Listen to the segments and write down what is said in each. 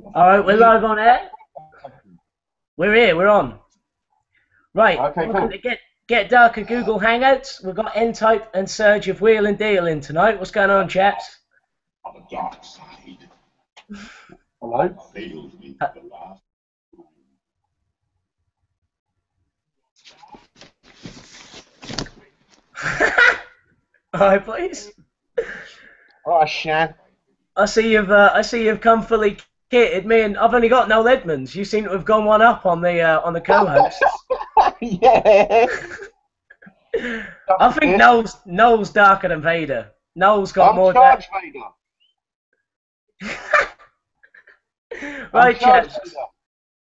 All right, we're live on air. We're here. We're on. Right. Okay, Welcome cool. to GetDarker Google Hangouts. We've got NTYPE and Surge of Wheel and Deal in tonight. What's going on, chaps? On the dark side, Hello. fails me Uh, the last. All right, please. All right, Shan. I see you've come fully kitted. Me and I've only got Noel Edmonds. You seem to have gone one up on the co-hosts. Yeah. I think Noel's darker than Vader. Noel's got I'm more. Charge Vader. Right, I'm Charge chaps. Vader.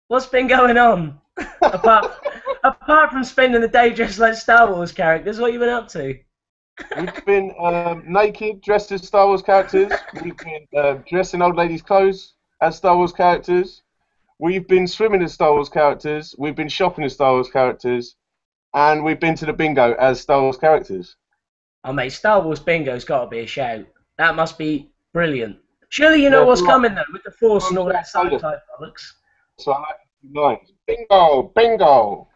What's been going on? apart from spending the day dressed like Star Wars characters, what have you been up to? We've been naked, dressed as Star Wars characters. We've been dressed in old ladies' clothes as Star Wars characters. We've been swimming as Star Wars characters. We've been shopping as Star Wars characters. And we've been to the bingo as Star Wars characters. Oh, mate, Star Wars bingo's got to be a shout. That must be brilliant. Surely you know Yeah, what's right. coming, though, with the Force and all that sci-fi bollocks. So I like the lines. Bingo, bingo.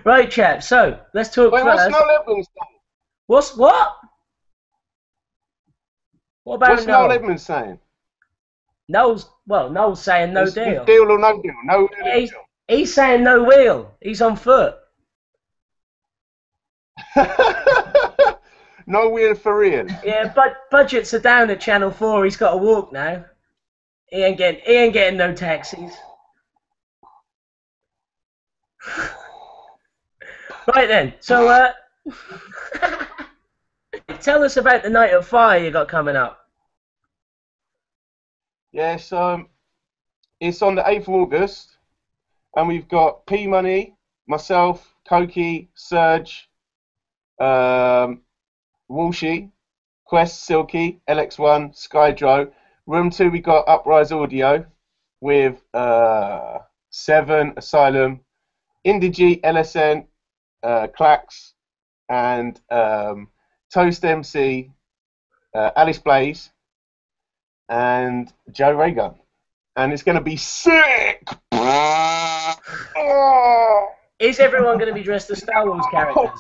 Right, chaps, so let's talk Wait, what's first. Noel Edmonds saying? What? What about What's Noel Noel? Edmonds saying? Noel's saying no It's deal. deal or no deal. No deal. Yeah, he's saying no wheel. He's on foot. No wheel for real. Yeah, but budgets are down at Channel 4. He's got to walk now. He ain't getting no taxis. Right then, so tell us about the Night of Fire you got coming up. Yes, it's on the 8th of August, and we've got P Money, myself, Koki, Surge, Walshy, Quest, Silky, LX1, Skydro. Room 2 we got Uprise Audio with Seven, Asylum, Indigi, LSN, Clax, and Toast MC, Alice Blaze, and Joe Raygun. And it's going to be sick! Is everyone going to be dressed as Star Wars characters?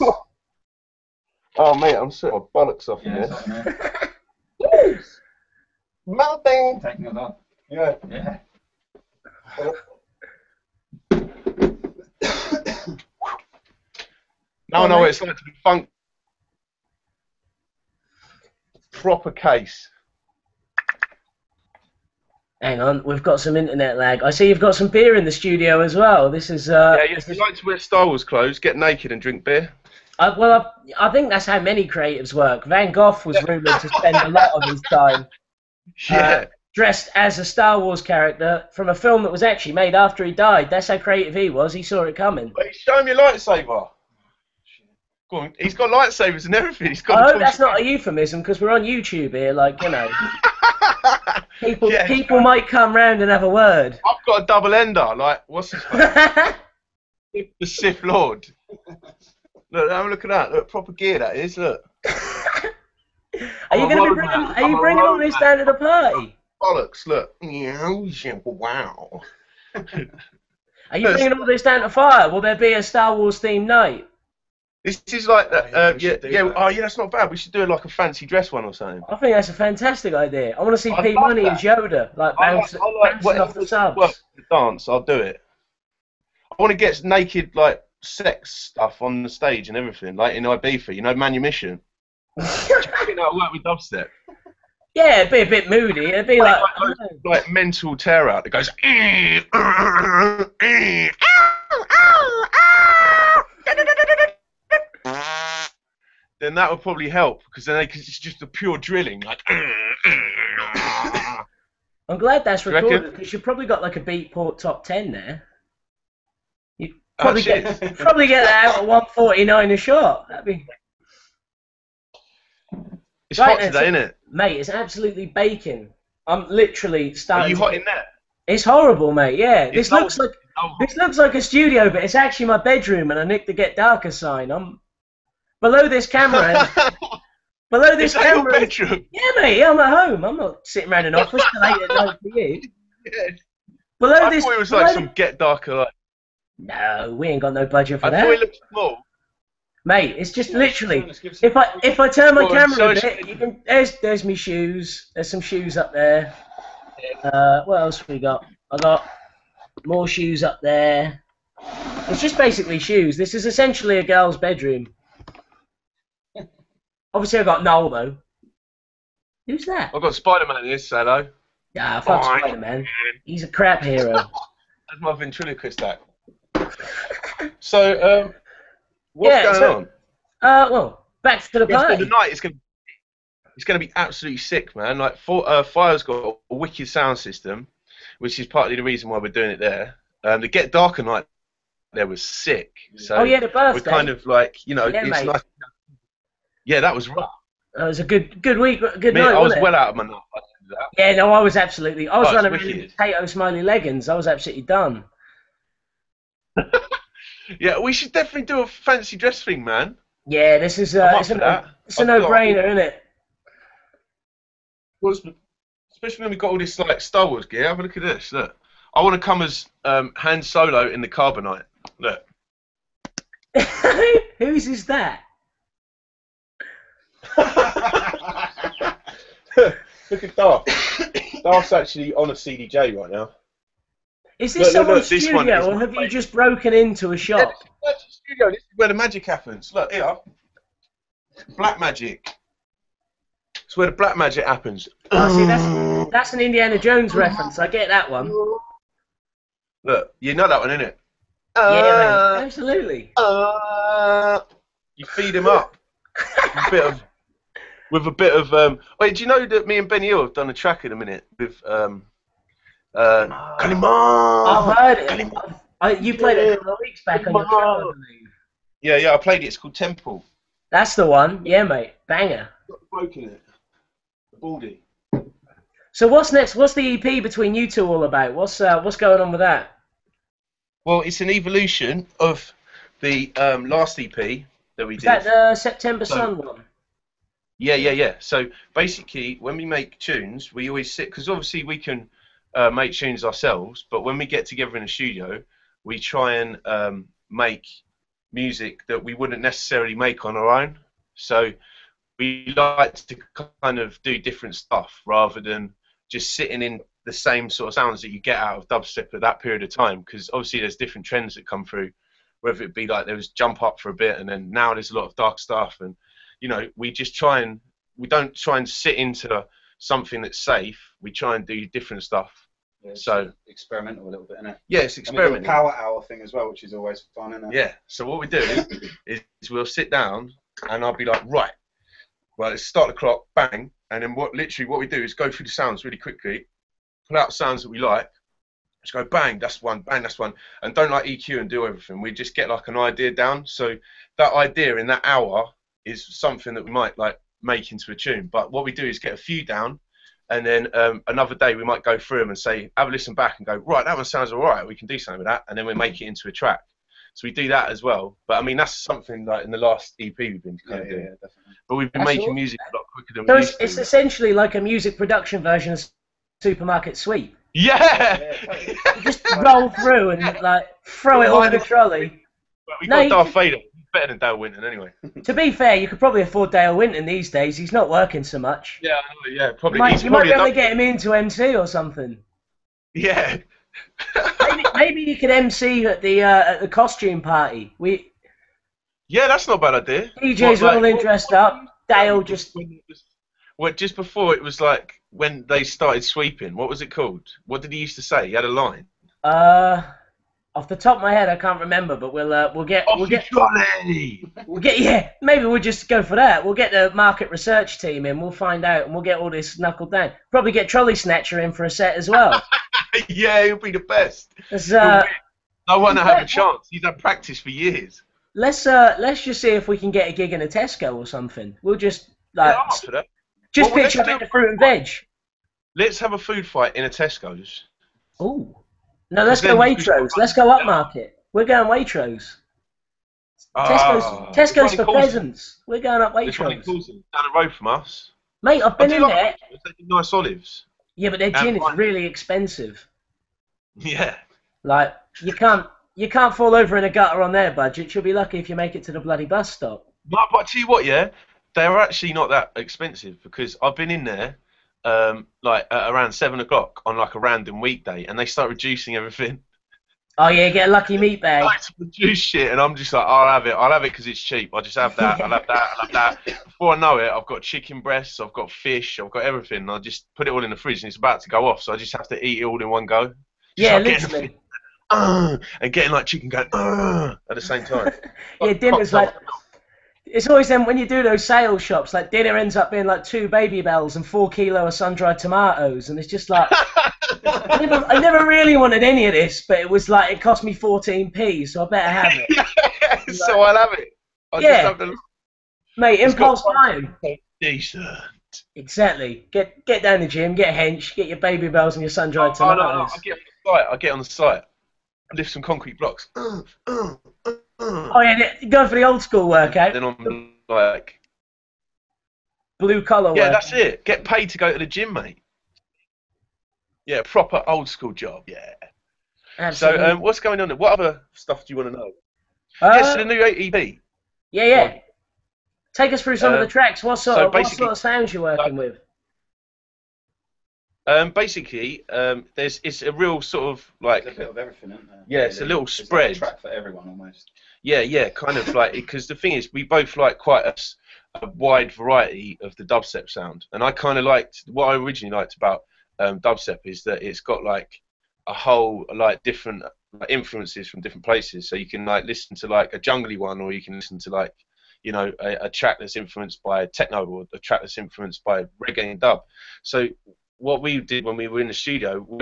Oh, mate, I'm sort of bollocks off Yeah, here. something. Melting! Taking it up. Yeah. Yeah. Now I know what it's like to be funk. Proper case. Hang on, we've got some internet lag. I see you've got some beer in the studio as well. This is Yeah, if you like to wear Star Wars clothes, get naked and drink beer. I think that's how many creatives work. Van Gogh was rumoured to spend a lot of his time Yeah. dressed as a Star Wars character from a film that was actually made after he died. That's how creative he was. He saw it coming. Wait, show him your lightsaber. Go on, he's got lightsabers and everything. He's got. I hope that's not a euphemism because we're on YouTube here. Like, you know, Yeah. people might come round and have a word. I've got a double ender. Like, what's his name? The Sith Lord. Look, have a look at that. Look, proper gear that is. Look. Are you going to be bringing? Are you bringing all this down to the party? Bollocks. Look. Wow. Are you bringing all this down to fire? Will there be a Star Wars themed night? This is like that. we Yeah. should do Yeah. that. Oh, yeah. That's not bad. We should do like a fancy dress one or something. I think that's a fantastic idea. I want to see I P love Money that. as Yoda, like bouncing off the works subs. for the dance. I'll do it. I want to get naked like sex stuff on the stage and everything, like in Ibiza. You know, Manumission. That'll work with dubstep. Yeah, it'd be a bit moody. It'd be like, Like mental terror out that goes. Then that would probably help because then it's just a pure drilling, like. I'm glad that's You reckon? recorded because you've probably got like a Beatport top 10 there. You Oh, probably shit. get that out at 149 a shot. That'd be. It's Right hot then, today, isn't it? Mate, it's absolutely baking. I'm literally Are starting. you hot in there? It's horrible, mate. Yeah, this It's looks not- like this looks like a studio, but it's actually my bedroom, and I nicked the Get Darker sign. I'm below this camera. Below Is this that your camera. bedroom? Yeah, mate. I'm at home. I'm not sitting around an office till 8 at night for you. Yeah. Below I this. thought it was below like the- some GetDarker. Like, No, we ain't got no budget for I that. thought it looked small. Mate, it's just literally. Let's give some- If I turn my Go on, camera show a us bit, your you can. There's me shoes. There's some shoes up there. What else we got? I got more shoes up there. It's just basically shoes. This is essentially a girl's bedroom. Obviously, I got Noel though. Who's that? I've got Spider-Man here, say hello. Yeah, fuck Alright. Spider-Man. He's a crap hero. That's my ventriloquist act. So, what's going on? Well, back to the Rest of party. the night, it's gonna be absolutely sick, man. Like, Fire's got a wicked sound system, which is partly the reason why we're doing it there. The Get Darker night there was sick. So Oh yeah, the birthday. we're kind of like, you know, Yeah, it's mate. nice. Yeah, that was rough. It was a good week, good Me, night. I was wasn't it? well out of my nut by the end of that. Yeah, no, I was absolutely. I was Oh, it's running around in wicked. potato smiley leggings. I was absolutely done. Yeah, we should definitely do a fancy dress thing, man. Yeah, this is I'm up it's for that. a no-brainer, isn't it? Especially when we got all this like Star Wars gear. Have a look at this. Look, I want to come as Han Solo in the Carbonite. Look. Whose is that? Look at Darth. Darth's actually on a CDJ right now. Is this Look, someone's this one studio, is or my have you favourite. just broken into a shop? That's the studio. This is where the magic happens. Look here. Black magic. It's where the black magic happens. Oh, see, that's an Indiana Jones reference. I get that one. Look, you know that one, innit? Yeah, mate, absolutely. You feed him up with a bit of Wait, do you know that me and Benny Hill have done a track in a minute with Kalima? I've heard it. Kalima. You played it a couple of weeks back on your show, I believe. Yeah, I played it. It's called Temple. That's the one. Yeah, mate. Banger. Got the bloke in it. The baldy. So what's next? What's the EP between you two all about? What's going on with that? Well, it's an evolution of the last EP that we Is did. that the September Sun one? Yeah. So basically, when we make tunes, we always sit, because obviously we can make tunes ourselves, but when we get together in a studio, we try and make music that we wouldn't necessarily make on our own. So we like to kind of do different stuff rather than just sitting in the same sort of sounds that you get out of dubstep at that period of time, because obviously there's different trends that come through, whether it be like there was jump up for a bit and then now there's a lot of dark stuff, and you know, we don't try and sit into something that's safe. We try and do different stuff. Yeah, it's So experimental a little bit, isn't it? yeah, it's And we do a experimenting. power hour thing as well, which is always fun, isn't it? Yeah. So what we do is we'll sit down and I'll be like, right, well, let's start the clock, bang, and then what we do is go through the sounds really quickly, pull out sounds that we like, just go bang, that's one, and don't like EQ and do everything. We just get like an idea down. So that idea in that hour is something that we might like make into a tune. But what we do is get a few down, and then another day we might go through them and say, have a listen back and go, right, that one sounds all right, we can do something with that, and then we make it into a track. So we do that as well. But I mean, that's something like in the last EP we've been kind of doing. Yeah, definitely. But we've been That's making awesome. music a lot quicker than So we it's, used to. it's essentially like a music production version of Supermarket Sweep. Yeah! You just roll through and like throw it all in the trolley. But we No, got you Darth Vader. He's better than Dale Winton anyway. To be fair, you could probably afford Dale Winton these days. He's not working so much. Yeah, probably. You might be able to get him into MC or something. Yeah. Maybe you could MC at the costume party. Yeah, that's not a bad idea. DJ's rolling dressed up. Dale just. Well, just before it was like when they started sweeping. What was it called? What did he used to say? He had a line. Off the top of my head, I can't remember, but we'll get Trolley! yeah. Maybe we'll just go for that. We'll get the market research team in. We'll find out, and we'll get all this knuckled down. Probably get Trolley Snatcher in for a set as well. Yeah, he'll be the best. Let's No one will have a chance. He's had practice for years. let's just see if we can get a gig in a Tesco or something. We'll just like Yeah, I'm up for that. just Well, picture let's a bit do- of fruit and veg. Let's have a food fight in a Tesco's. Ooh. No, let's Then go you can- Waitrose. Let's go upmarket. We're going Waitrose. Tesco's for Coulson. peasants. We're going up There's one in Waitrose. Coulson, down the road from us. Mate, I've I been do in like there. it. They do nice olives. Yeah, but their gin is really expensive. Yeah. Like, you can't fall over in a gutter on their budget. You'll be lucky if you make it to the bloody bus stop. But I tell you what, yeah, they're actually not that expensive because I've been in there like at around 7 o'clock on like a random weekday, and they start reducing everything. Oh yeah, get a lucky meat bag. I like to reduce shit, and I'm just like, I'll have it because it's cheap. I'll just have that. I'll have that. I'll have that. Before I know it, I've got chicken breasts, I've got fish, I've got everything. And I just put it all in the fridge, and it's about to go off, so I just have to eat it all in one go. Just Yeah, like literally. and getting like chicken going at the same time. Yeah, dinner's like. It's always then when you do those sales shops, like dinner ends up being like 2 Baby Bells and 4 kilos of sun-dried tomatoes, and it's just like I never really wanted any of this, but it was like it cost me 14p, so I better have it. So I'll have it. I'll just have the... Mate, impulse buying. Decent. Exactly. Get down the gym, get a hench, get your Baby Bells and your sun-dried tomatoes. I get on the site. I lift some concrete blocks. Oh yeah, you're going for the old school workout. Then I'm like, blue collar work. Yeah, that's it. Get paid to go to the gym, mate. Yeah, proper old school job. Yeah. Absolutely. So, what's going on there? What other stuff do you want to know? Yes, the new EP. Yeah. Take us through some of the tracks. What sort of sounds you're working with? Basically, it's a real sort of like... There's a bit of everything, isn't there? Yeah, it's a little spread. It's like a track for everyone, almost. Yeah, kind of like... Because the thing is, we both like quite a wide variety of the dubstep sound. And I kind of liked... What I originally liked about dubstep is that it's got like a whole, like, different influences from different places. So you can, like, listen to, like, a jungly one, or you can listen to, like, you know, a track that's influenced by techno, or a track that's influenced by reggae and dub. So... What we did when we were in the studio, we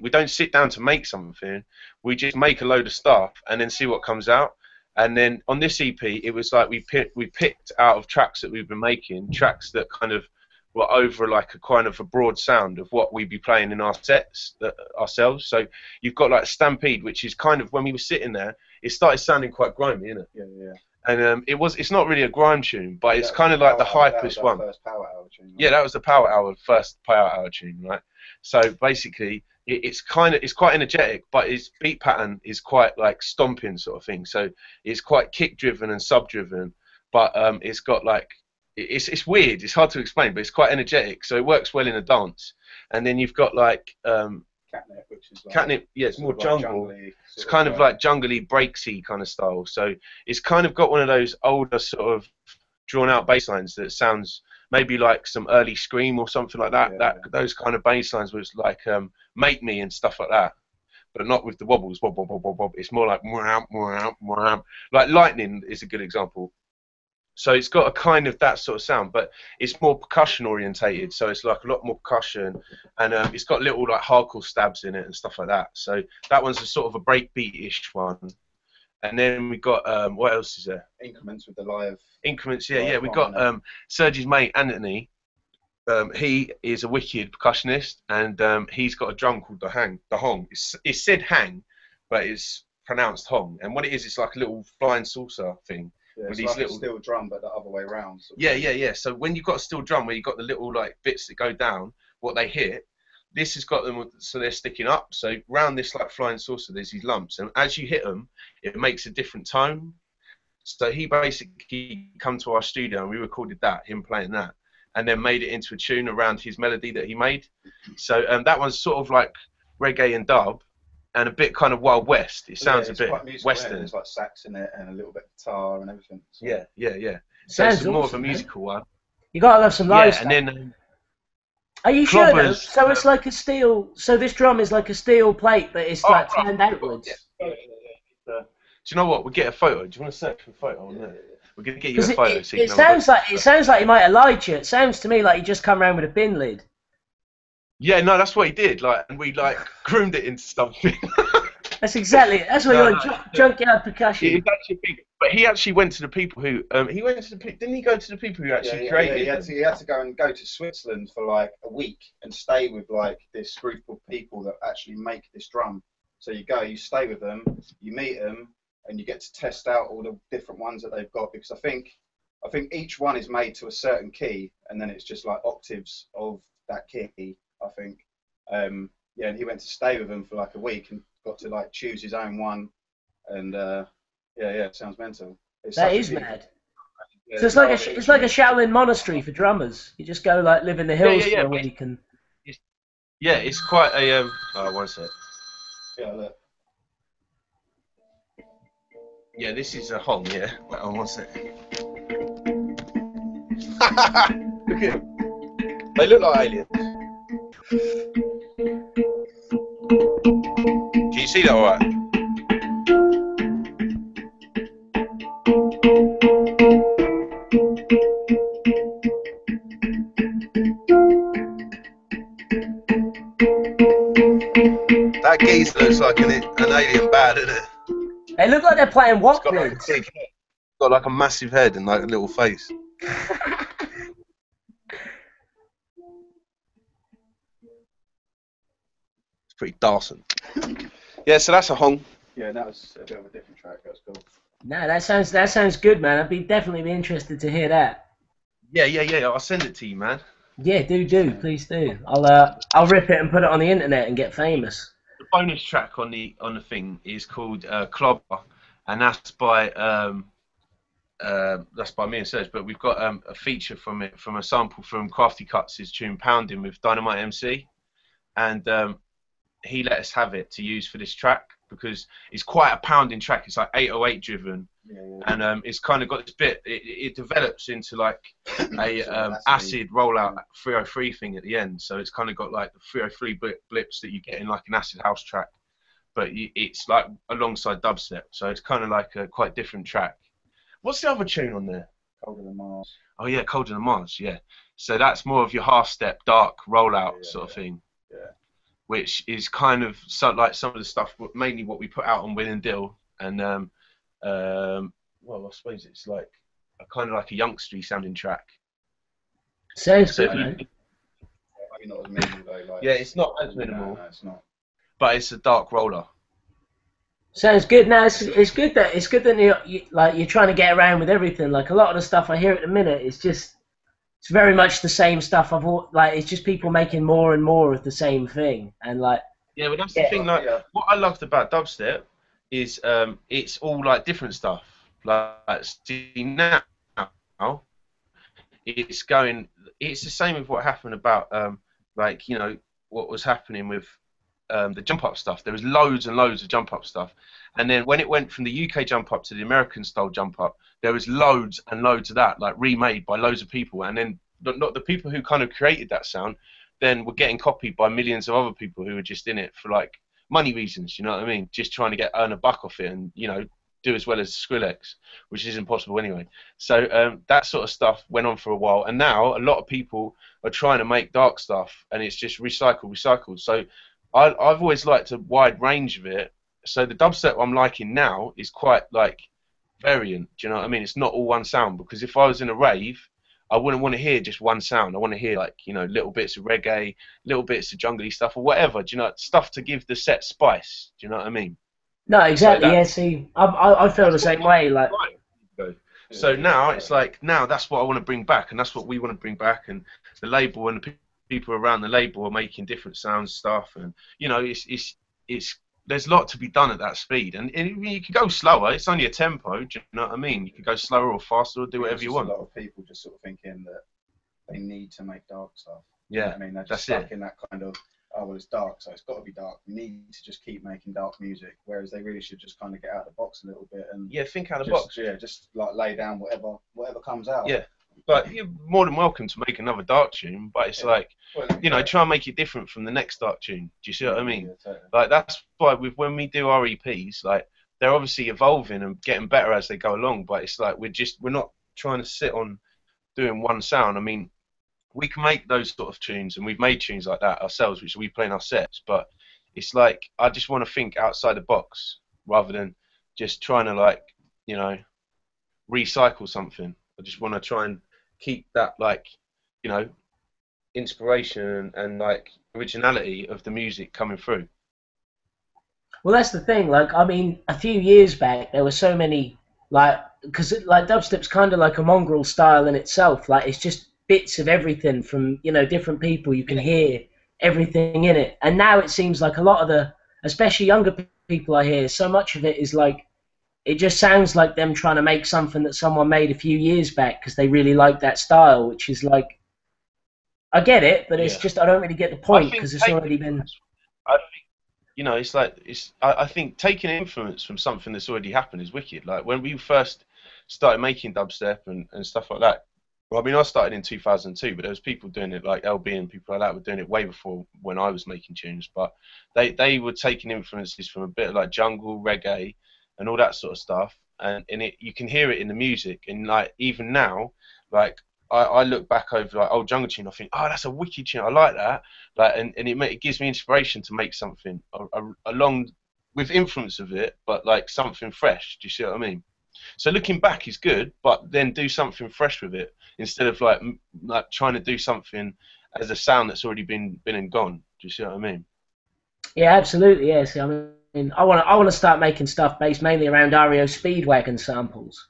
don't sit down to make something. We just make a load of stuff and then see what comes out. And then on this EP, it was like we picked out of tracks that we've been making, tracks that kind of were over like a kind of a broad sound of what we'd be playing in our sets ourselves. So you've got like Stampede, which is kind of, when we were sitting there, it started sounding quite grimy, innit? Yeah. And it's not really a grime tune, but it's kind of like the hypest one. First Power Hour tune, right? Yeah, that was the Power Hour, first Power Hour tune, right? So basically, it's quite energetic, but its beat pattern is quite like stomping sort of thing. So it's quite kick driven and sub driven, but it's got like it's weird. It's hard to explain, but it's quite energetic. So it works well in a dance. And then you've got like Catnip, which is like, Catnip, yeah, it's more jungle. It's kind of like like jungly, breaksy kind of style. So it's kind of got one of those older sort of drawn out bass lines that sounds maybe like some early Scream or something like that. Those kind of bass lines was like Make Me and stuff like that, but not with the wobbles. Wob, wob, wob, wob, wob. It's more like wham, wham, wham. Like Lightning is a good example. So it's got a kind of that sort of sound, but it's more percussion orientated. So it's like a lot more percussion, and it's got little like hardcore stabs in it and stuff like that. So that one's a sort of a breakbeat-ish one. And then we got what else is there? Increments with the live. Increments, yeah. We got Serge's mate Anthony. He is a wicked percussionist, and he's got a drum called the hong. It's said hang, but it's pronounced hong. And what it is, it's like a little flying saucer thing. Yeah, with it's these like little a steel drum, but the other way around. Yeah. So when you've got a steel drum where you've got the little like bits that go down, what they hit, this has got them so they're sticking up. So round this like flying saucer, there's these lumps, and as you hit them, it makes a different tone. So he basically come to our studio and we recorded that, him playing that, and then made it into a tune around his melody that he made. So that one's sort of like reggae and dub, and a bit kind of Wild West. It sounds a bit western. There's like sax in it and a little bit of guitar and everything. So. Yeah. So it's more of a musical one. You gotta love some live stuff. And then are you sure though? So it's like a steel. So this drum is like a steel plate, but it's like turned outwards. Yeah. Do you know what? We'll get a photo. Do you want to search for a photo on there? We're gonna get you a photo. It sounds like he might have lied to you. It sounds to me like he just come around with a bin lid. Yeah, no, that's what he did. Like, and we like groomed it into something. That's what you want. Junkyard percussion. It's actually big, but he actually went to the people who didn't he go to the people who actually created? Yeah, he had to go to Switzerland for like a week and stay with like this group of people that actually make this drum. So you stay with them, you meet them, and you get to test out all the different ones that they've got, because I think each one is made to a certain key, and then it's just like octaves of that key, I think. Yeah, and he went to stay with them for like a week and got to like choose his own one, and yeah, it sounds mental. It's That such a is beautiful. mad. Yeah, So it's like a Shaolin monastery for drummers. You just go like live in the hills for a week and. Yeah, it's quite a Oh, one sec. Yeah, look. Yeah, this is a hong. Yeah, one sec. Look at them. They look like aliens. Can you see that all right? That geezer looks like an alien bat, doesn't it? They look like they're playing It's what got like a big head. Got like a massive head and like a little face. It's pretty Dawson. Yeah, so that's a hong. Yeah, that was a bit of a different track. That was cool. No, that sounds good, man. I'd definitely be interested to hear that. Yeah. I'll send it to you, man. Yeah, do, please do. I'll rip it and put it on the internet and get famous. The bonus track on the thing is called Clobber, and that's by me and Serge. But we've got a feature from it, from a sample from Crafty Cuts' tune "Pounding" with Dynamite MC, and he let us have it to use for this track because it's quite a pounding track. It's like 808 driven, and it's kind of got this bit. It develops into like a acid rollout 303 thing at the end. So it's kind of got like the 303 blips that you get in like an acid house track, but it's like alongside dubstep. So it's kind of like a quite different track. What's the other tune on there? Colder Than Mars. Oh yeah, Colder Than Mars. Yeah. So that's more of your half step dark rollout sort of thing. Yeah. Which is kind of like some of the stuff, mainly what we put out on Win and Dill, and well, I suppose it's like a kind of like a youngstery sounding track. Sounds good, man. Maybe not as minimal though. Like, Yeah, it's not as minimal, no, it's not. but it's a dark roller. Sounds good. Now it's good that you're trying to get around with everything. Like a lot of the stuff I hear at the minute, it's very much the same stuff. It's just people making more and more of the same thing, and like. Yeah, but that's the thing. Like, what I loved about dubstep is it's all like different stuff. Like, see now, it's going. It's the same with what happened about like what was happening with the jump up stuff. There was loads and loads of jump up stuff, and then when it went from the UK jump up to the American style jump up, there was loads and loads of that, like remade by loads of people, and then not the people who kind of created that sound, then were getting copied by millions of other people who were just in it for like money reasons. You know what I mean? Just trying to earn a buck off it, and do as well as Skrillex, which is impossible anyway. So that sort of stuff went on for a while, and now a lot of people are trying to make dark stuff, and it's just recycled. So I've always liked a wide range of it. So the dubstep I'm liking now is quite like variant. Do you know what I mean? It's not all one sound, because if I was in a rave, I wouldn't want to hear just one sound. I want to hear like little bits of reggae, little bits of jungly stuff or whatever. Do you know, stuff to give the set spice? Do you know what I mean? No, exactly. So see, I feel the same way. Like. So now it's like that's what I want to bring back, and that's what we want to bring back, and the label and the people around the label are making different sound stuff, and it's there's a lot to be done at that speed, and you can go slower. It's only a tempo. Do you know what I mean? You can go slower or faster or do whatever you want. A lot of people just sort of thinking that they need to make dark stuff. Yeah, you know what I mean, they're just stuck in that kind of, oh well, it's dark, so it's got to be dark. We need to just keep making dark music, whereas they really should just kind of get out of the box a little bit and think out of the box. Yeah, just like lay down whatever comes out. Yeah. But you're more than welcome to make another dark tune, but it's like, try and make it different from the next dark tune. Do you see what I mean? Yeah, totally. Like, that's why when we do our EPs, like, they're obviously evolving and getting better as they go along, but it's like we're not trying to sit on doing one sound. I mean, we can make those sort of tunes, and we've made tunes like that ourselves, which we play in our sets, but it's like, I just want to think outside the box rather than just trying to, like, recycle something. I just want to try and keep that, like, inspiration and like originality of the music coming through. Well, that's the thing. Like, I mean, a few years back, there were so many, like, because like dubstep's kind of like a mongrel style in itself. Like, it's just bits of everything from different people. You can Yeah. hear everything in it. And now it seems like a lot of the, especially younger people I hear, so much of it is like it just sounds like them trying to make something that someone made a few years back because they really like that style, which is like I get it, but it's Yeah. just I don't really get the I point think because it's taking already been. influence. It's like I think taking influence from something that's already happened is wicked. Like when we first started making dubstep and stuff like that. Well, I mean, I started in 2002, but there was people doing it like LB and people like that were doing it way before when I was making tunes. But they were taking influences from a bit of like jungle, reggae, and all that sort of stuff. And you can hear it in the music. And like even now, like I look back over like old jungle tune, I think, oh, that's a wicked tune. I like that. Like, and it gives me inspiration to make something along with influence of it, but like something fresh. Do you see what I mean? So looking back is good, but then do something fresh with it instead of like trying to do something as a sound that's already been and gone. Do you see what I mean? Yeah, absolutely. Yes, I mean, I want to start making stuff based mainly around REO Speedwagon samples.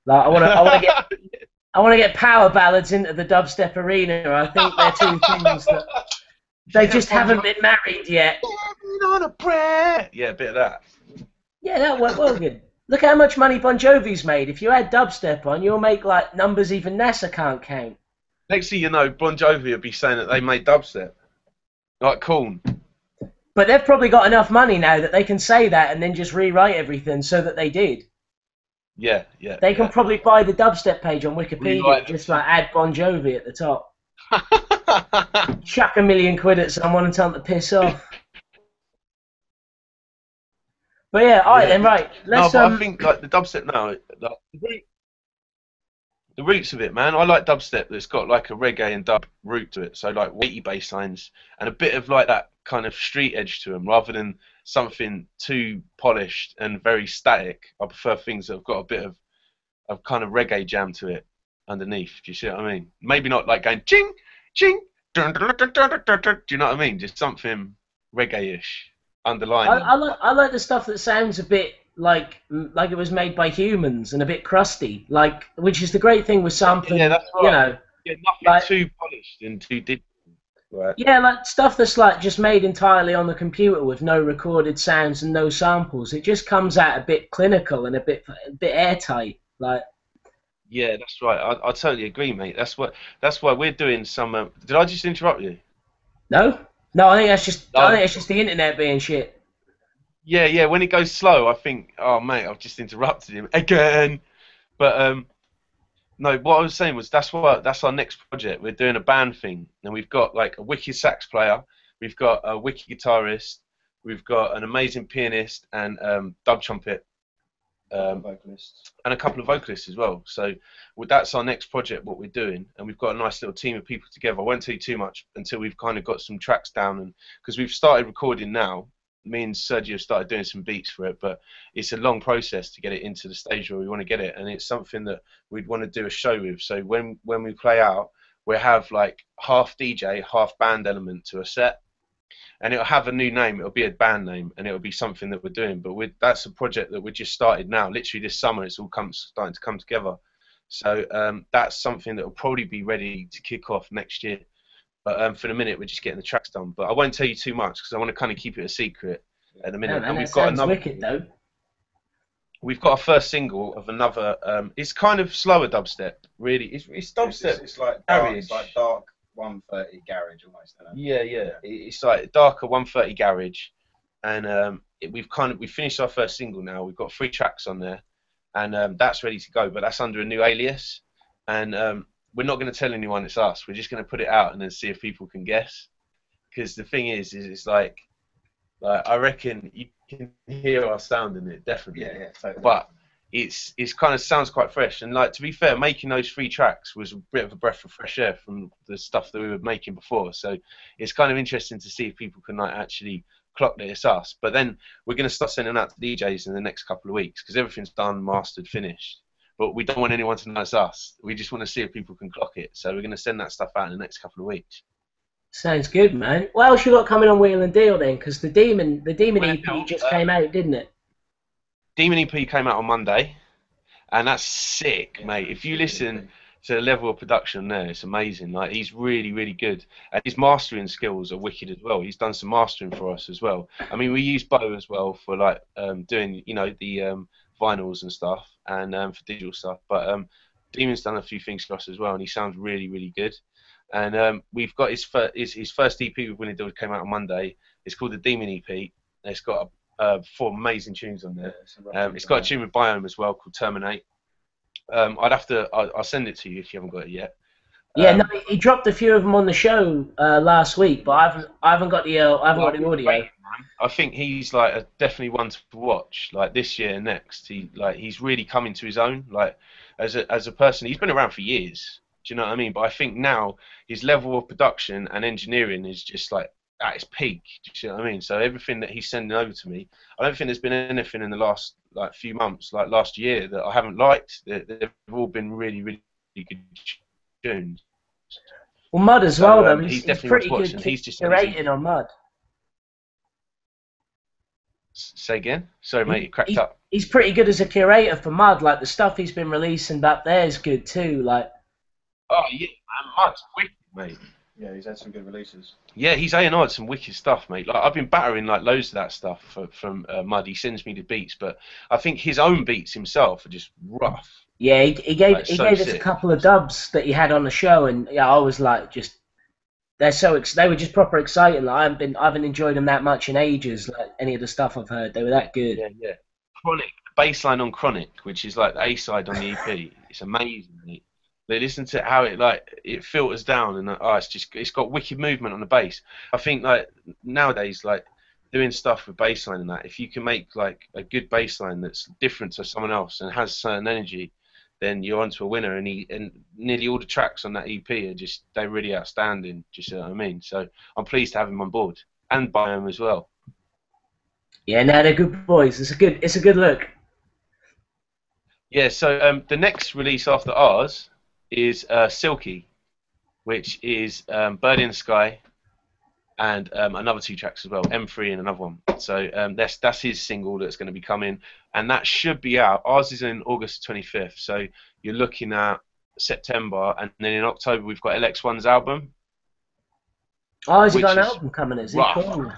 Like, I want to get power ballads into the dubstep arena. I think they're two things that they Yeah, just haven't been married yet. on a prayer. Yeah, a bit of that. Yeah, that worked well good. Look how much money Bon Jovi's made. If you add dubstep on, you'll make like numbers even NASA can't count. Next thing you know, Bon Jovi will be saying that they made dubstep, like Korn. But they've probably got enough money now that they can say that and then just rewrite everything so that they did. Yeah, yeah, They can yeah. probably buy the dubstep page on Wikipedia, Rewrite just them. like add Bon Jovi at the top. Chuck £1,000,000 at someone and tell them to piss off. But yeah, alright Yeah. then, right. No, Let's but I think like the dubstep now, like, the roots of it, man. I like dubstep that's got like a reggae and dub root to it. So like weighty bass lines and a bit of like that kind of street edge to them, rather than something too polished and very static. I prefer things that have got a bit of kind of reggae jam to it underneath. Do you see what I mean? Maybe not like going ching ching. Dun, dun, dun, dun, dun, dun, dun. Do you know what I mean? Just something reggae-ish underlining. I like the stuff that sounds a bit like it was made by humans and a bit crusty, like which is the great thing with Yeah, sampling, that's right. Yeah, nothing like too polished and too digital. Right. yeah, like stuff that's like just made entirely on the computer with no recorded sounds and no samples. It just comes out a bit clinical and a bit airtight. Like Yeah, that's right. I totally agree, mate. That's why we're doing some. Did I just interrupt you? no, no, I think it's just the internet being shit. Yeah, yeah. When it goes slow, I think, oh mate, I've just interrupted him again. But no, what I was saying was that's our next project. We're doing a band thing, and we've got like a wicked sax player, we've got a wicked guitarist, we've got an amazing pianist and dub trumpet, Vocalists. and a couple of vocalists as well. So that's our next project, what we're doing, and we've got a nice little team of people together. I won't tell you too much until we've kind of got some tracks down, and because we've started recording now. Me and Sergio have started doing some beats for it, but it's a long process to get it into the stage where we want to get it, and it's something that we'd want to do a show with. So when we play out, we'll have like half DJ, half band element to a set, and it'll have a new name. It'll be a band name, and it'll be something that we're doing. But that's a project that we just started now, literally this summer. It's all starting to come together. So that's something that will probably be ready to kick off next year. But for the minute, we're just getting the tracks done. But I won't tell you too much because I want to kind of keep it a secret at the Yeah, minute. man, And that we've got sounds another. wicked though. We've got a first single of another. It's kind of slower dubstep, really. It's dubstep. It's like garage. It's like dark 130 garage almost. Isn't it? Yeah, yeah. It's like darker 130 garage, and we finished our first single now. We've got 3 tracks on there, and that's ready to go. But that's under a new alias, and we're not going to tell anyone it's us. We're just going to put it out and then see if people can guess. Because the thing is it's like I reckon you can hear our sound in it definitely. Yeah, yeah, totally. But it's kind of sounds quite fresh. And like to be fair, making those 3 tracks was a bit of a breath of fresh air from the stuff that we were making before. So it's kind of interesting to see if people can like actually clock that it's us. But then we're going to start sending out to DJs in the next couple of weeks because everything's done, mastered, finished. But we don't want anyone to know it's us. We just want to see if people can clock it. So we're going to send that stuff out in the next couple of weeks. Sounds good, man. What else you got coming on Wheel and Deal then? Because the Demon Well, EP just came out, didn't it? Demon EP came out on Monday, and that's sick, mate. If you listen to the level of production there, it's amazing. Like he's really, really good, and his mastering skills are wicked as well. He's done some mastering for us as well. I mean, we use Bo as well for like doing, you know, the vinyls and stuff, and for digital stuff. But Demon's done a few things for us as well, and he sounds really, really good. And we've got his first EP with Winnie Dill came out on Monday. It's called the Demon EP. It's got 4 amazing tunes on there. It's got a tune with Biome as well called Terminate. I'll send it to you if you haven't got it yet. Yeah, no, he dropped a few of them on the show last week, but I haven't got the audio. I think he's like definitely one to watch. Like this year and next, he's really coming to his own. Like as a person, he's been around for years. Do you know what I mean? But I think now his level of production and engineering is just like at its peak. Do you know what I mean? So everything that he's sending over to me, I don't think there's been anything in the last like few months, like last year, that I haven't liked. They've all been really, really good tunes. Well, Mud as well, though. He's He's definitely pretty worth good watching. He's just curating on Mud. Say again? Sorry, mate, you cracked up. He's pretty good as a curator for Mud. Like the stuff he's been releasing back there is good too. Like, oh yeah, man, Mud's wicked, mate. Yeah, he's had some good releases. Yeah, he's A&R'd some wicked stuff, mate. Like I've been battering like loads of that stuff from Mud. He sends me the beats, but I think his own beats himself are just rough. yeah, he gave Like, he so gave us a sick. couple of dubs that he had on the show, and yeah, I was like, just they were just proper exciting. Like, I haven't enjoyed them that much in ages. Like any of the stuff I've heard, they were that good. Yeah, yeah. Chronic, bassline on Chronic, which is like the A side on the EP. It's amazing, mate. They listen to how it filters down, and it's got wicked movement on the bass. I think like nowadays, like doing stuff with bassline and that, if you can make like a good bassline that's different to someone else and has certain energy, then you're onto a winner. And nearly all the tracks on that EP are they're really outstanding. Do you see what I mean? So I'm pleased to have him on board and Biome as well. Yeah, no, they're good boys. It's a good look. Yeah. So the next release after ours is Silky, which is Bird in the Sky, and another 2 tracks as well, M3 and another one. So that's his single that's going to be coming, and that should be out. Ours is in August 25th, so you're looking at September, and then in October we've got LX1's album. Oh, has he got an album coming? Is he? rough. Cool.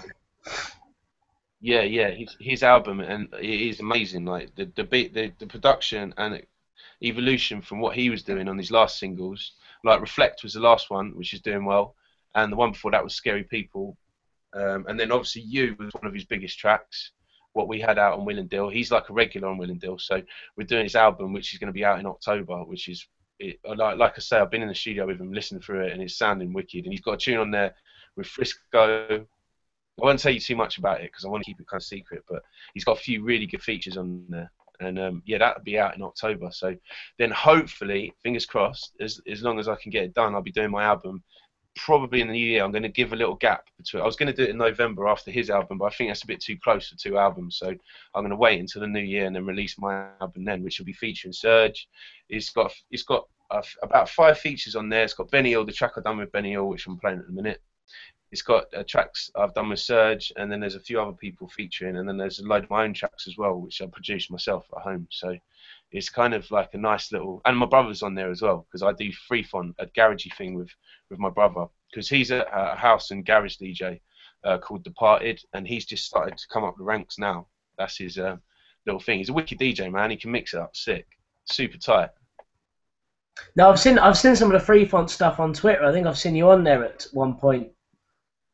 Yeah, yeah, his album, and it is amazing. Like the beat, the production and evolution from what he was doing on his last singles. Like Reflect was the last one, which is doing well, and the one before that was Scary People, and then obviously You was one of his biggest tracks. What we had out on Will and Dill, he's like a regular on Will and Dill, so we're doing his album, which is going to be out in October, which is like I say, I've been in the studio with him, listening through it, and it's sounding wicked. And he's got a tune on there with Frisco. I won't tell you too much about it because I want to keep it kind of secret, but he's got a few really good features on there. And yeah, that'll be out in October. So then hopefully, fingers crossed, as long as I can get it done, I'll be doing my album probably in the new year. I'm going to give a little gap between. I was going to do it in November after his album, but I think that's a bit too close for 2 albums. So I'm going to wait until the new year and then release my album then, which will be featuring Serge. It's got about 5 features on there. It's got Benny Hill, the track I've done with Benny Hill, which I'm playing at the minute. It's got tracks I've done with Serge, and then there's a few other people featuring, and then there's a load of my own tracks as well, which I produced myself at home. So it's kind of like a nice little, and my brother's on there as well, because I do freefon, a garagey thing with my brother, because he's a house and garage DJ called Departed, and he's just started to come up the ranks now. That's his little thing. He's a wicked DJ, man. He can mix it up sick, super tight. No, I've seen some of the free font stuff on Twitter. I think I've seen you on there at one point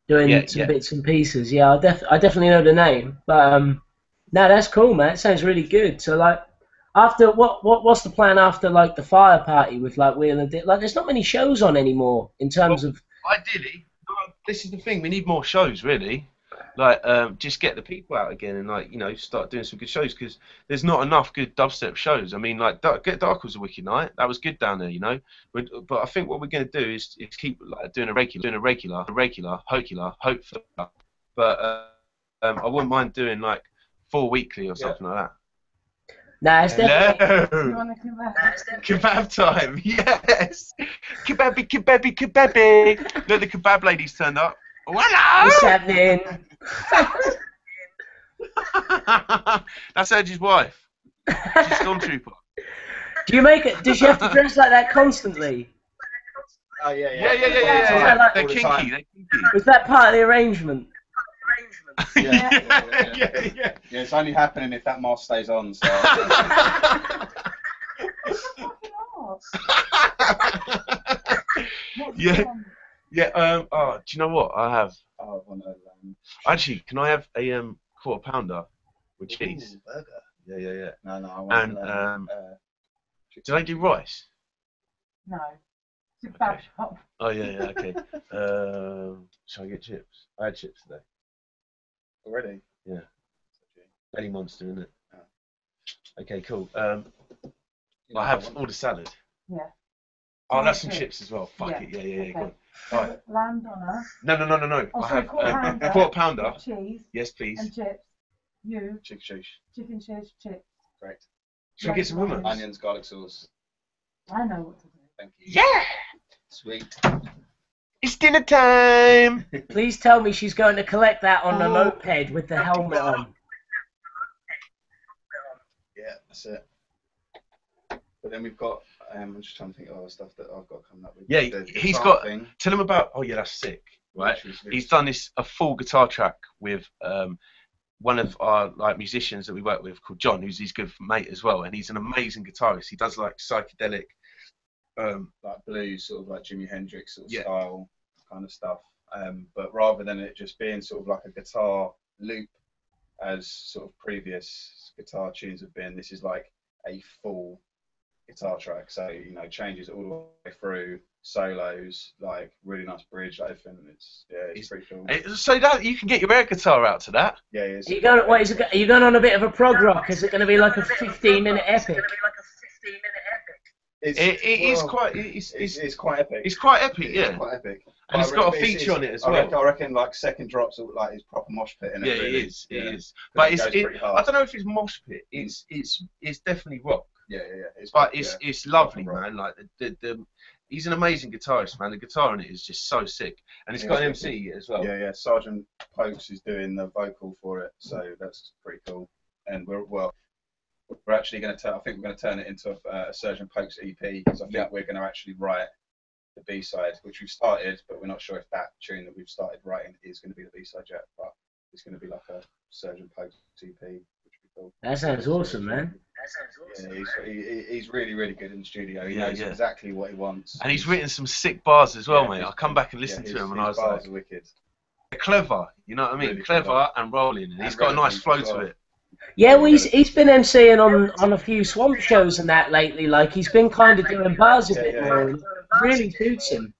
doing some bits and pieces. Yeah, I definitely know the name. But no, that's cool, man. It sounds really good. So like, after what's the plan after like the fire party with like Wheel and Dick? Like, there's not many shows on anymore in terms of. Ideally, this is the thing. We need more shows, really. Like, just get the people out again and like, start doing some good shows, because there's not enough good dubstep shows. I mean, like, GetDarker was a wicked night. That was good down there, But I think what we're going to do is keep like doing a regular, hopefully. But I wouldn't mind doing like 4 weekly or something like that. Nah, it's definitely. You Hello. want a kebab? Kebab time. Yes. Kebabi, kebabi, kebabi. Look, the kebab lady's turned up. What's Hello. happening? That's Edge's wife. She's Stormtrooper. Do you make it? Does she have to dress like that constantly? Oh yeah, Yeah. Yeah. They're All the kinky. time. They're kinky. Was that part of the arrangement? Yeah. Yeah, it's only happening if that mask stays on. So. Yeah. Yeah. Oh, do you know what I have? Oh, I want to, Actually, can I have a quarter pounder with cheese? Ooh, burger. Yeah. No, I want And do they do rice? No. It's a kebab shop. Oh yeah. Okay. Shall I get chips? I had chips today. already. Yeah. Belly monster, isn't it? Oh. Okay, cool. You know I have that one? all the salad. Yeah. Oh, that's some Okay. chips as well. Fuck Yeah, it. Yeah. okay. Go on. Alright. Lamb doner, No. Oh, I sorry, have quarter pounder. quarter pounder. cheese Yes, please. and chips. You, Chicken cheese. chicken cheese, chips. Great. Shall we get some hummus? Onions, garlic sauce. I know what to do. Thank you. Yeah! Sweet. It's dinner time! Please tell me she's going to collect that on the Oh. moped with the helmet on. Yeah, that's it. But then we've got. I'm just trying to think of other stuff that I've got coming up with. Yeah, The he's guitar got. thing, Tell him about. Oh, yeah, that's sick. Right? which was- He's done a full guitar track with one of our musicians that we work with called John, who's his good mate as well, and he's an amazing guitarist. He does psychedelic. like blues, sort of like Jimi Hendrix sort of Yeah. style kind of stuff. But rather than it just being sort of like a guitar loop, as sort of previous guitar tunes have been, this is like a full guitar track. So changes all the way through, solos, like really nice bridge, like everything. It's pretty cool. So that you can get your air guitar out to that. Yeah, it's Are you going? What is it? Are you going on a bit of a prog rock? Is it going to be like a 15-minute epic? It's quite. It's quite epic. It's quite epic, It's yeah. quite epic. And it's got a feature on it as well. I reckon like second drops are like his proper mosh pit in it. Yeah, really. it is. It is. But But it goes pretty hard. I don't know if it's mosh pit. It's definitely rock. Yeah. But it's lovely, rock. man. Like he's an amazing guitarist, man. The guitar on it is just so sick, and it's got an MC as well. Yeah. Sergeant Pokes is doing the vocal for it, so that's pretty cool. And we're actually going to. I think we're going to turn it into a Sergeant Pokes EP because I think we're going to actually write the B-side, which we've started, but we're not sure if that tune that we've started writing is going to be the B-side yet. But it's going to be like a Sergeant Pokes EP, which would be cool. That sounds awesome, man. Yeah, he's really, really good in the studio. He Yeah, knows yeah. exactly what he wants. And he's written some sick bars as well, Yeah, mate. his- I come back and listen yeah, to him, and his I was bars like, are wicked. they're clever. You know what I mean? Really Clever clever. and rolling, and he's And got a nice flow relevant as to well. it. Yeah, well, he's been MCing on a few Swamp shows and that lately. Like he's been kind of doing bars a bit more. And really suits him.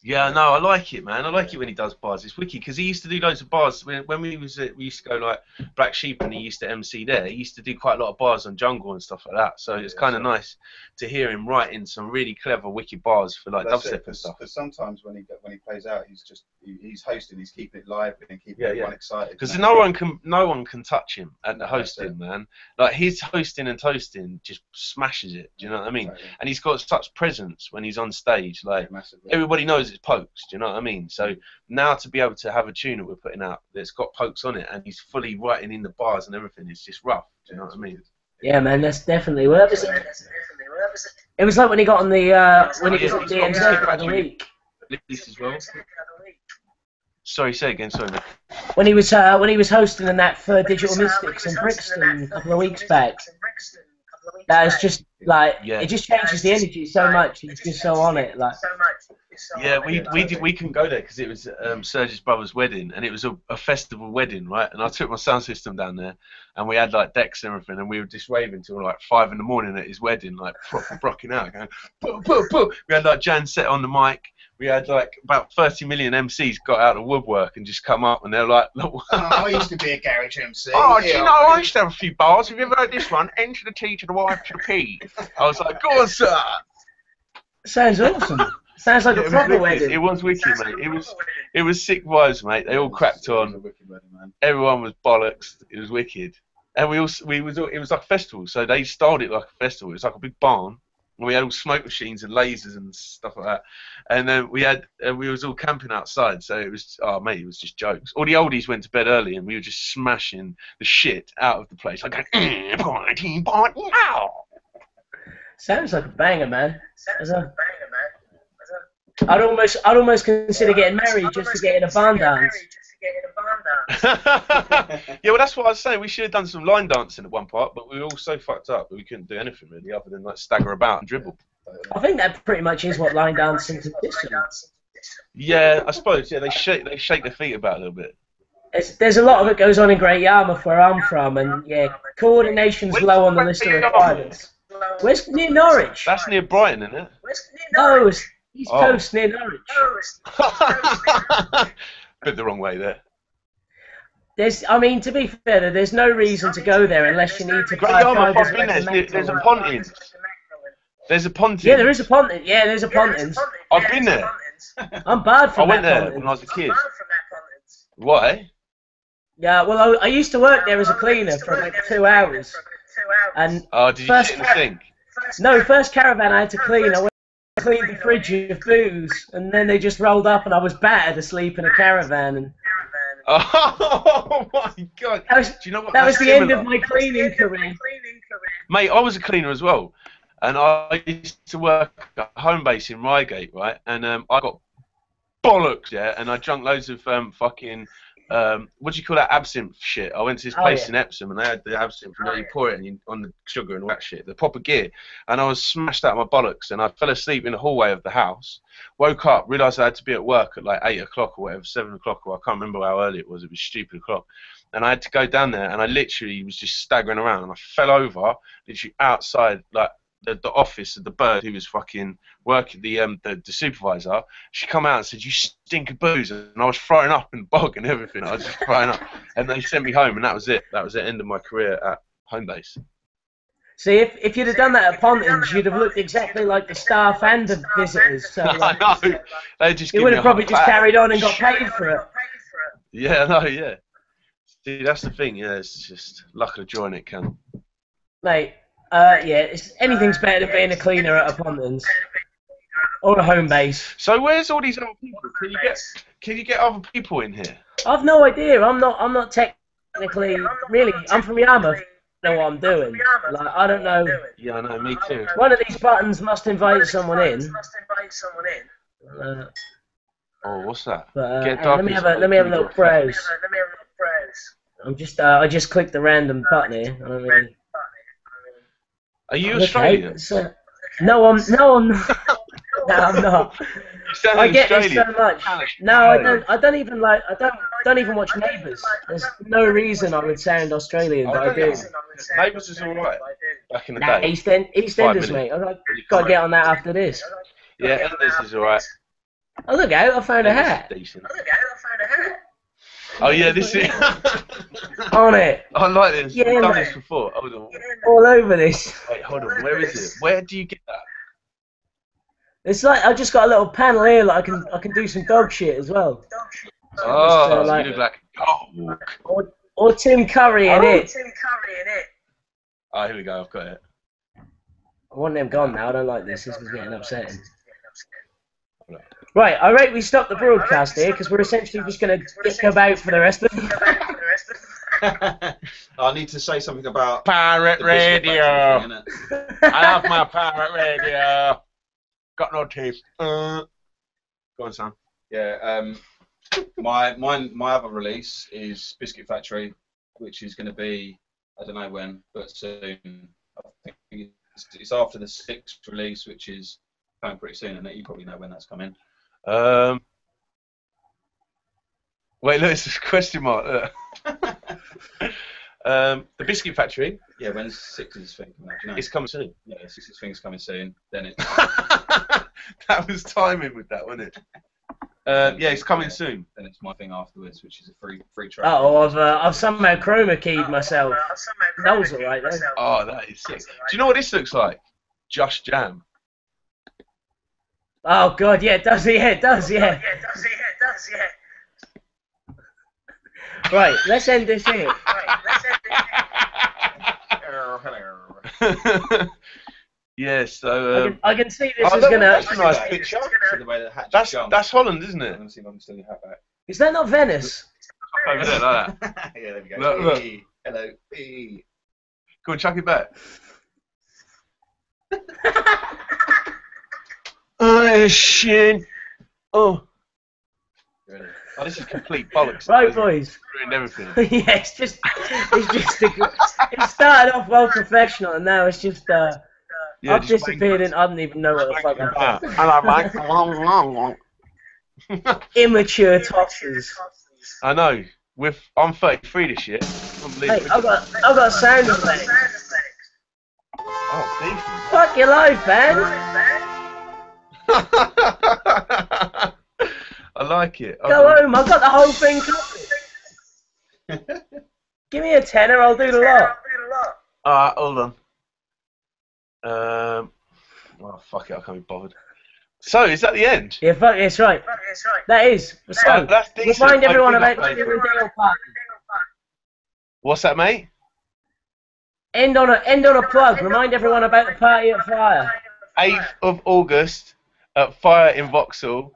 Yeah, no, I like it, man. I like it when he does bars. It's wicked because he used to do loads of bars when we used to go like Black Sheep and he used to MC there. He used to do quite a lot of bars on Jungle and stuff like that. So it's kind of nice to hear him writing some really clever, wicked bars for like dubstep and stuff. Because sometimes when he plays out, he's hosting, he's keeping it live and keeping Yeah, everyone yeah. excited. Because no one can touch him at the hosting, man. Like his hosting and toasting just smashes it. Do you know what I mean? Totally. And he's got such presence when he's on stage. Like Massively. everybody knows it's Pokes. Do you know what I mean? So now to be able to have a tune that we're putting out that's got Pokes on it and he's fully writing in the bars and everything, it's just rough. Do you know what I mean? Yeah, man, that's definitely. Well, it was like when he got on the when he was on he's got DMZ the other Patrick. week. This as well. Sorry, say again. Sorry, mate. When he was hosting in that for Digital Mystics in Brixton a couple of weeks back. That was just like it just changes the energy so much. He's just so on it, like. Yeah, we couldn't go there because it was Serge's brother's wedding, and it was a festival wedding, right? And I took my sound system down there, and we had like decks and everything, and we were just raving till like 5 in at his wedding, like proper brocking out, going boo, boo, boo. We had like Jan set on the mic. We had like about 30 million MCs got out of woodwork and just come up, and they're like, I used to be a garage MC. "Oh, do you know I used to have a few bars? Have you ever heard this one? N to the T to the Y to the P." I was like, "Go on, sir." Sounds awesome. Sounds like a proper wedding. It was wicked, mate. It was sick vibes, mate. They all cracked It was a on. wicked wedding, man. Everyone was bollocks. It was wicked. And it was like a festival, so they styled it like a festival. It was like a big barn, and we had all smoke machines and lasers and stuff like that. And then we was all camping outside, so it was, oh mate, it was just jokes. All the oldies went to bed early, and we were just smashing the shit out of the place, like going, Sounds like a banger, man. I'd almost consider getting married just to get in a barn dance. Yeah, well, that's what I was saying. We should have done some line dancing at one part, but we were all so fucked up that we couldn't do anything really other than like stagger about and dribble. I think that pretty much is what line dancing consists of. Yeah, I suppose. Yeah, they shake their feet about a little bit. There's a lot of it goes on in Great Yarmouth where I'm from, and yeah, coordination's low on the list of requirements. Where's near Norwich? That's near Brighton, isn't it? No, it's East Coast near Norwich. Bit the wrong way there. I mean, to be fair, there's no reason to go there unless you need to Great buy Yarmouth, fibres I've been of there. There's a mackerel. Pontins. There's a Pontins. Yeah, there is a Pontins. Yeah, there's a Pontins. I've been there. I'm bad for I went there Pontins. when I was a kid. Why? Yeah, well, I used to work there as a cleaner for like 2 hours. And Oh, did you sit in the sink? no, first caravan I had to clean. I went to clean the fridge of booze, and then they just rolled up, and I was battered asleep in a caravan. And Oh my god! that was, Do you know what? that was That's the end similar. of my cleaning career. Mate, I was a cleaner as well, and I used to work at home base in Reigate, right? And I got bollocks, yeah, and I drank loads of fucking what do you call that, absinthe shit. I went to this place in Epsom, and they had the absinthe, and then you pour it on the sugar and all that shit, the proper gear. And I was smashed out of my bollocks, and I fell asleep in the hallway of the house. Woke up, realised I had to be at work at like 8 o'clock or whatever, 7 o'clock, or I can't remember how early it was stupid o'clock. And I had to go down there, and I literally was just staggering around, and I fell over, literally outside, like, the office of the bird who was fucking working, the supervisor. She come out and said, "You stink of booze," and I was throwing up in the bog and everything. I was just throwing up, and they sent me home, and that was it. That was the end of my career at home base. See, if you'd have done that at Pontins, you'd have looked exactly like the staff and the visitors. So I know. They just you give would me have a probably hot just back. carried on and got paid for it. Yeah, no, yeah. See, that's the thing. Yeah, it's just luck of the draw, it can. Mate, anything's better than being a cleaner at a Pontins. Or a home base. So where's all these other people? Can you get other people in here? I've no idea. I'm not technically, really, I'm from Yarmouth. I don't know what I'm doing. Like, I don't know. Yeah, I know, me too. One of these buttons must invite someone in. Oh, what's that? But, Get hey, dark let me is have a little good. browse. I just clicked the random button here. I don't really. Are you Okay, Australian? no, I'm not. No, I'm not. You sound I get this Australian. so much. No, I don't. I don't even like. I don't even watch Neighbours. There's no reason I would sound Australian, but I do. Neighbours is alright back in the Nah, day. EastEnders, mate. I've got to get on that after this. Yeah, Enders is alright. Oh, look out! I found a Enders hat. is decent. Oh yeah, this is. On it. I like this. Yeah, We've done mate. this before. Hold on. All over this. Wait, hold on. Where is it? Where do you get that? It's like I just got a little panel here. Like I can do some dog shit as well. Oh, like- you look like a dog. Or Tim Curry in it. Oh, here we go. I've got it. I want them gone now. I don't like this. This is getting upsetting. Right, I rate we stop the broadcast here because we're essentially just going to dick about for the rest of it. I need to say something about Pirate the Bishop radio. Factory thing, innit? I love my pirate radio. Got no teeth. Go on, Sam. Yeah. My other release is Biscuit Factory, which is going to be, I don't know when, but soon. I think it's after the 6th release, which is coming pretty soon, and you probably know when that's coming. Wait, look, it's a question mark. Look. The Biscuit Factory. Yeah, when's 6th thing coming out? Do you know? It's coming soon. Yeah, 6th thing's coming soon. Then it's That was timing with that, wasn't it? Yeah, it's coming soon. Then it's my thing afterwards, which is a free track. Oh, I've somehow chroma keyed myself. That was alright though. Oh, that is sick. Do you know what this looks like? Just Jam. Oh god, yeah, it does. Yeah, it does. Yeah. Right, let's end this here. Yeah, so I can see this is that's gonna. a nice picture. So the way that hatch jumps. That's Holland, isn't I'm it? gonna see if I can still your hat back. Is that not Venice? Over there, like that. Yeah, there we go. Look. Hey, hello. Hey. Go on, chuck it back. Oh shit! Oh, Really? this is complete bollocks. Right, boys. Ruined everything. Yeah, it started off well professional, and now it's just Yeah, I've just disappeared, wank- and I don't even know what the fuck I'm Hello, mate. Immature tossers. I know. I'm 33 this year. Hey, I've got sound effects. Oh, Fuck your life, man. decent. I like it. Go home. I've got the whole thing covered. Give me a tenner. I'll do the lot. Alright, hold on. Oh, fuck it. I can't be bothered. So, is that the end? Yeah, fuck. It's right. That is. So, That's decent. remind everyone I about think the I've Riverdale party. What's that, mate? End on a plug. Remind everyone about the party at Fire. 8th of August at Fire in Vauxhall.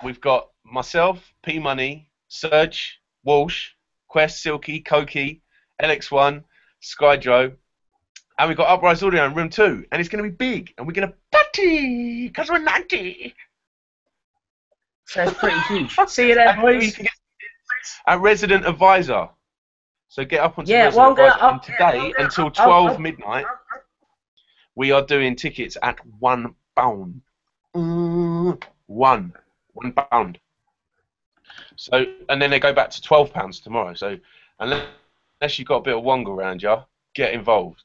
We've got myself, P Money, Serge, Walsh, Quest, Silky, Koki, LX1, Skydro, and we've got Uprise Audio in room 2, and it's going to be big, and we're going to party because we're 90. Sounds pretty huge. See you there, boys. A resident advisor. So get up onto Yeah, resident well, advisor. And today until 12 midnight, we are doing tickets at £1. £1 £1. So, and then they go back to £12 tomorrow. So, unless you've got a bit of wonga around you, get involved.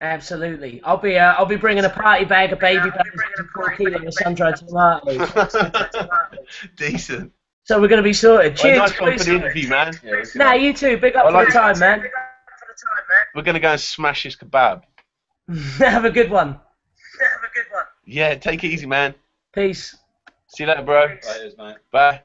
Absolutely. I'll be bringing a party bag of baby bags and 4 kilos of sun-dried tomatoes. Decent. So we're going to be sorted. Cheers, Well, nice one for boys. the interview, man. Nah, you too. Big up I for like the time, man. We're going to go and smash this kebab. Have a good one. Yeah, take it easy, man. Peace. See you later, bro. Right, it is, mate. Bye.